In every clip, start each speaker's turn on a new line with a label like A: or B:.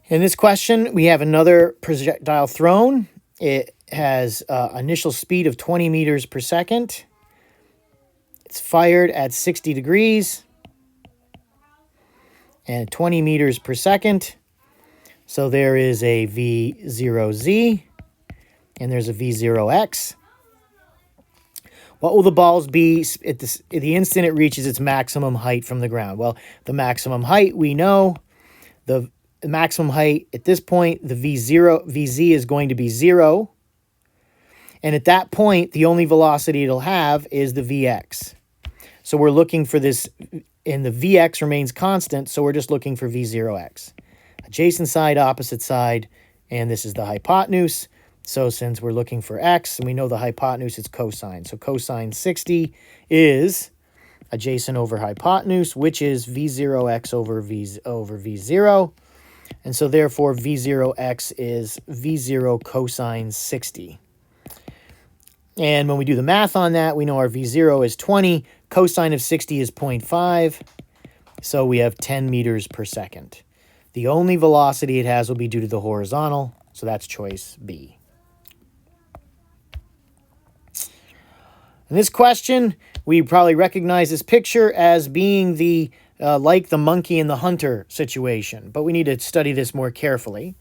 A: In this question, we have another projectile thrown. It has initial speed of 20 meters per second. It's fired at 60 degrees and 20 meters per second. So there is a V0Z and there's a V0X. What will the balls be at the instant it reaches its maximum height from the ground? Well, the maximum height, we know. The maximum height at this point, the VZ is going to be 0. And at that point, the only velocity it'll have is the Vx. So we're looking for this, and the Vx remains constant, so we're just looking for V0x. Adjacent side, opposite side, and this is the hypotenuse. So since we're looking for x, and we know the hypotenuse is cosine. So cosine 60 is adjacent over hypotenuse, which is V0x over V0. And so therefore V0x is V0 cosine 60. And when we do the math on that, we know our V0 is 20. Cosine of 60 is 0.5. So we have 10 meters per second. The only velocity it has will be due to the horizontal. So that's choice B. In this question, we probably recognize this picture as being the like the monkey and the hunter situation. But we need to study this more carefully.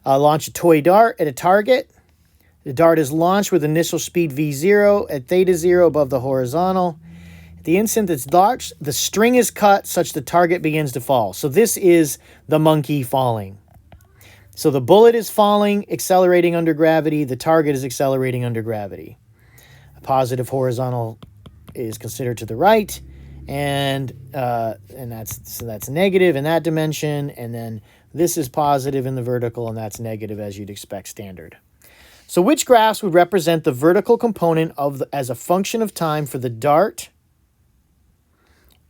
A: Launch a toy dart at a target. The dart is launched with initial speed V0 at theta 0 above the horizontal. At the instant it's launched, the string is cut such the target begins to fall. So this is the monkey falling. So the bullet is falling, accelerating under gravity. The target is accelerating under gravity. A positive horizontal is considered to the right, and that's negative in that dimension. And then this is positive in the vertical, and that's negative as you'd expect standard. So which graphs would represent the vertical component as a function of time for the dart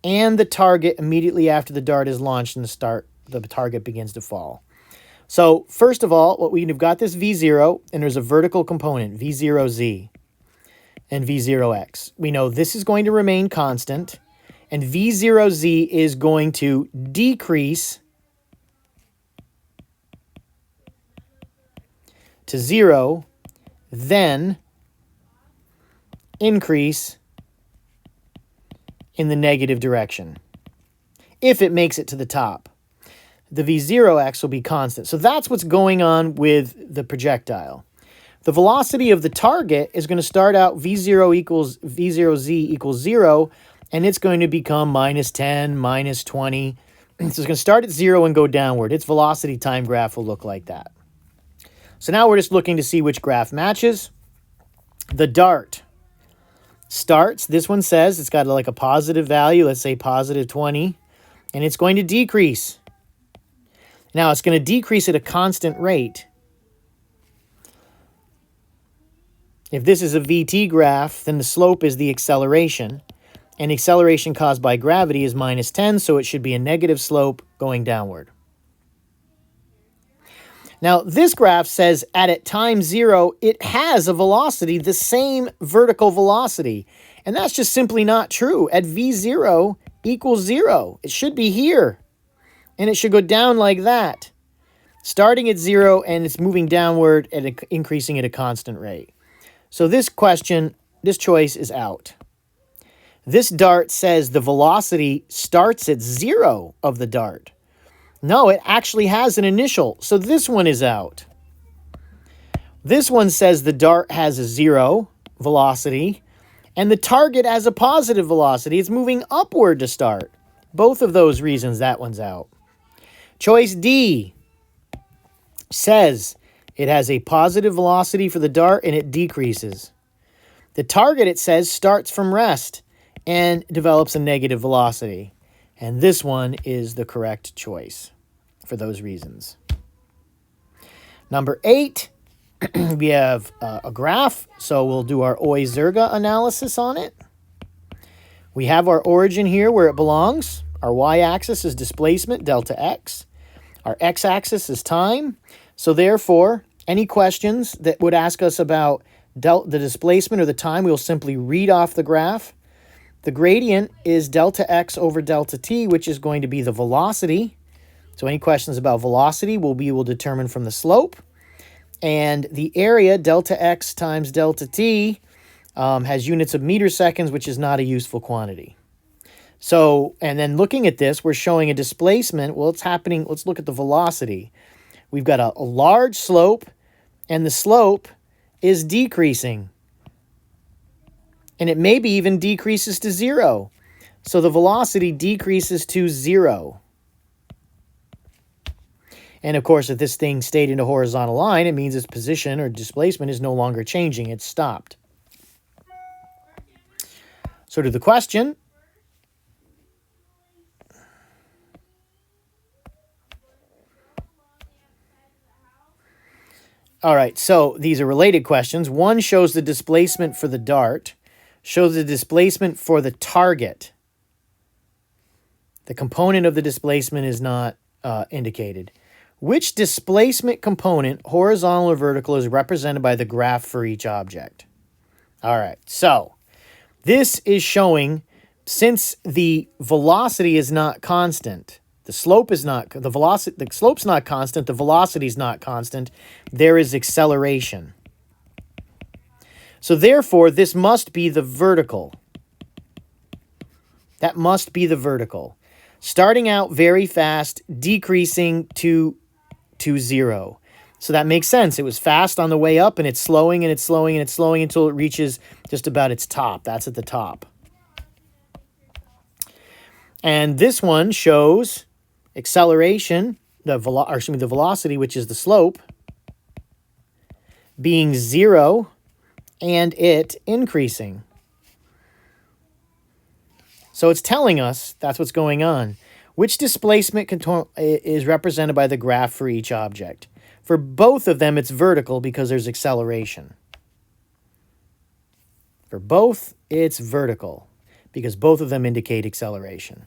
A: and the target immediately after the dart is launched and the target begins to fall? So first of all, we've got this V0, and there's a vertical component, V0Z and V0X. We know this is going to remain constant, and V0Z is going to decrease to 0, then increase in the negative direction if it makes it to the top. The V0x will be constant. So that's what's going on with the projectile. The velocity of the target is going to start out V0z equals 0, and it's going to become minus 10, minus 20. So it's going to start at 0 and go downward. Its velocity time graph will look like that. So now we're just looking to see which graph matches. The dart starts, this one says it's got like a positive value, let's say positive 20, and it's going to decrease. Now it's going to decrease at a constant rate. If this is a VT graph, then the slope is the acceleration, and acceleration caused by gravity is minus 10, so it should be a negative slope going downward. Now, this graph says at time 0, it has a velocity, the same vertical velocity. And that's just simply not true. At V0 equals 0. It should be here. And it should go down like that. Starting at 0, and it's moving downward and increasing at a constant rate. So this question, this choice is out. This dart says the velocity starts at 0 of the dart. No, it actually has an initial, so this one is out. This one says the dart has a 0 velocity, and the target has a positive velocity. It's moving upward to start. Both of those reasons, that one's out. Choice D says it has a positive velocity for the dart, and it decreases. The target, it says, starts from rest and develops a negative velocity. And this one is the correct choice for those reasons. Number 8, we have a graph. So we'll do our Oy-Zerga analysis on it. We have our origin here where it belongs. Our y-axis is displacement, delta x. Our x-axis is time. So therefore, any questions that would ask us about the displacement or the time, we'll simply read off the graph. The gradient is delta x over delta t, which is going to be the velocity. So any questions about velocity we will determine from the slope. And the area, delta x times delta t, has units of meter seconds, which is not a useful quantity. So, and then looking at this, we're showing a displacement. Well, it's happening. Let's look at the velocity. We've got a large slope, and the slope is decreasing. And it maybe even decreases to 0. So the velocity decreases to 0. And of course, if this thing stayed in a horizontal line, it means its position or displacement is no longer changing. It's stopped. So to the question. All right, so these are related questions. One shows the displacement for the dart, shows the displacement for the target. The component of the displacement is not indicated. Which displacement component, horizontal or vertical, is represented by the graph for each object? All right, so this is showing, since the velocity is not constant, the slope is not, the slope's not constant, the velocity is not constant, there is acceleration. So therefore, this must be the vertical. That must be the vertical. Starting out very fast, decreasing to 0. So that makes sense. It was fast on the way up, and it's slowing, and it's slowing, and it's slowing until it reaches just about its top. That's at the top. And this one shows acceleration, the velocity, which is the slope, being 0, and it increasing. So it's telling us that's what's going on. Which displacement is represented by the graph for each object? For both of them, it's vertical because there's acceleration. For both, it's vertical because both of them indicate acceleration.